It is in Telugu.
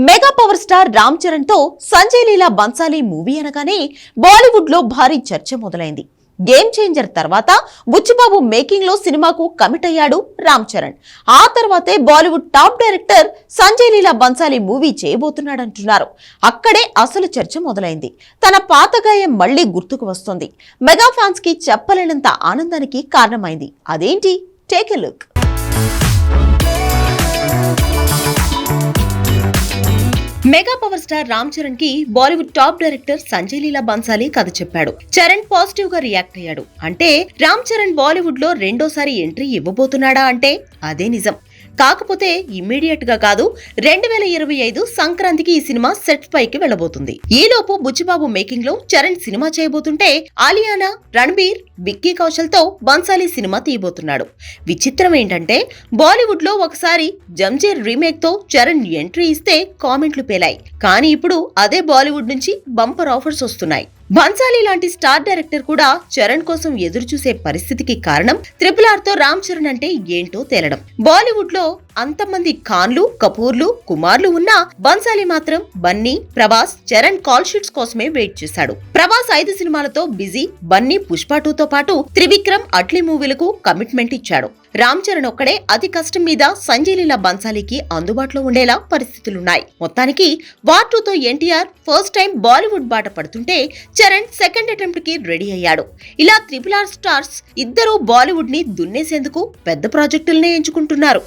Mega power star Ram Charan తో సంజయ్ లీలా బన్సాలి మూవీ అనగానే బాలీవుడ్ లో భారీ చర్చ మొదలైంది. గేమ్ చేంజర్ తర్వాత బుచ్చిబాబు మేకింగ్ లో సినిమాకు కమిట్ అయ్యాడు రామ్ చరణ్. ఆ తర్వాతే బాలీవుడ్ టాప్ డైరెక్టర్ సంజయ్ లీలా బన్సాలి మూవీ చేయబోతున్నాడంటున్నారు. అక్కడే అసలు చర్చ మొదలైంది. తన పాత గాయం మళ్లీ గుర్తుకు వస్తోంది. మెగా ఫ్యాన్స్ కి చెప్పలేనంత ఆనందానికి కారణమైంది. అదేంటి? Take a look. Mega power star Ram Charan కి బాలీవుడ్ టాప్ డైరెక్టర్ సంజయ్ లీలా బన్సాలి కథ చెప్పాడు. చరణ్ పాజిటివ్ గా రియాక్ట్ అయ్యాడు. అంటే రామ్ చరణ్ బాలీవుడ్ లో రెండోసారి ఎంట్రీ ఇవ్వబోతున్నాడా అంటే అదే నిజం. కాకపోతే ఇమ్మీడియట్ గా కాదు, 2025 సంక్రాంతికి ఈ సినిమా సెట్ పైకి వెళ్లబోతుంది. ఈలోపు బుచ్చిబాబు మేకింగ్ లో చరణ్ సినిమా చేయబోతుంటే ఆలియానా, రణబీర్, విక్కీ కౌశల్ తో బన్సాలి సినిమా తీయబోతున్నాడు. విచిత్రం ఏంటంటే బాలీవుడ్ లో ఒకసారి జంజీర్ రీమేక్ తో చరణ్ ఎంట్రీ ఇస్తే కామెంట్లు పేలాయి. కానీ ఇప్పుడు అదే బాలీవుడ్ నుంచి బంపర్ ఆఫర్స్ వస్తున్నాయి. బన్సాలి లాంటి స్టార్ డైరెక్టర్ కూడా చరణ్ కోసం ఎదురు చూసే పరిస్థితికి కారణం RRR తో రామ్ చరణ్ అంటే ఏంటో తేలడం. బాలీవుడ్ లో అంతమంది ఖాన్లు, కపూర్లు, కుమార్లు ఉన్నా బన్సాలి మాత్రం బన్నీ, ప్రభాస్, చరణ్ కాల్ షీట్స్ కోసమే వెయిట్ చేశాడు. ప్రభాస్ 5 సినిమాలతో బిజీ, బన్నీ పుష్ప 2తో పాటు త్రివిక్రమ్, అట్లీ మూవీలకు కమిట్మెంట్ ఇచ్చాడు. రామ్ చరణ్ ఒక్కడే అతి కష్టం మీద సంజయ్ లీలా బన్సాలికి అందుబాటులో ఉండేలా పరిస్థితులున్నాయి. మొత్తానికి వార్ 2తో ఎన్టీఆర్ ఫస్ట్ టైం బాలీవుడ్ బాట పడుతుంటే చరణ్ సెకండ్ అటెంప్ట్ కి రెడీ అయ్యాడు. ఇలా RRR స్టార్స్ ఇద్దరూ బాలీవుడ్ ని దున్నేసేందుకు పెద్ద ప్రాజెక్టులనే ఎంచుకుంటున్నారు.